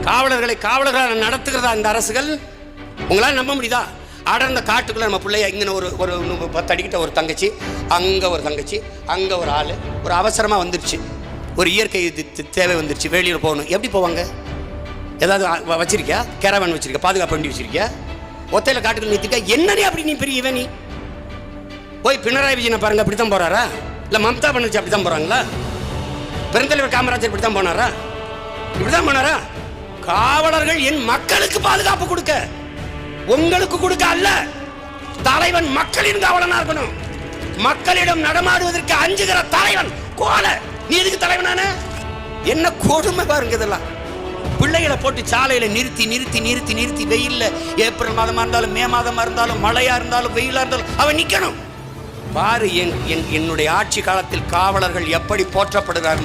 காவலர்களாக நடத்துகிறதா இந்த அரசுகள்? உங்களால் நம்ப முடியுதா? அடர்ந்த காட்டுக்குள்ள நம்ம பிள்ளைய இங்கே ஒரு 10 அடிக்கிட்ட ஒரு தங்கச்சி, அங்கே ஒரு தங்கச்சி, அங்கே ஒரு ஆள், ஒரு அவசரமாக வந்துருச்சு, ஒரு இயற்கை தேவை வந்துருச்சு, வெளியில் போகணும். எப்படி போவாங்க? ஏதாவது வச்சிருக்கியா? கேரவன் வச்சிருக்கியா? பாதுகாப்பு வண்டி வச்சிருக்கியா? ஒத்தையில் காட்டுக்குள்ள நிறுத்திக்கா? என்னனே அப்படி நீ பெரிய இவனி போய் பினராயி விஜயனை பாருங்க, அப்படித்தான் போறாரா? இல்லை மம்தா பானர்ஜி அப்படித்தான் போறாங்களா? பெருந்தலைவர் காமராஜர் இப்படித்தான் போனாரா? இப்படிதான் போனாரா? காவலர்கள் என் மக்களுக்கு பாதுகாப்பு கொடுக்க, உங்களுக்கு கொடுக்க அல்ல. தலைவன் மக்களின் காவலனா இருக்கணும். மக்களிடம் நடமாடுவதற்கு அஞ்சுகிற தலைவன் கோல. நீ எதுக்கு தலைவனான? என்ன கொடுமை பாருங்க இதெல்லாம். பிள்ளைகளை போட்டு சாலையில நிறுத்தி நிறுத்தி நிறுத்தி நிறுத்தி வெயில்ல, ஏப்ரல் மாதமா இருந்தாலும் மே மாதமா இருந்தாலும் மழையா இருந்தாலும் வெயிலா இருந்தாலும் அவன் நிக்கணும். பாரு என்னுடைய ஆட்சி காலத்தில் காவலர்கள் எப்படி போற்றப்படுகிறார்.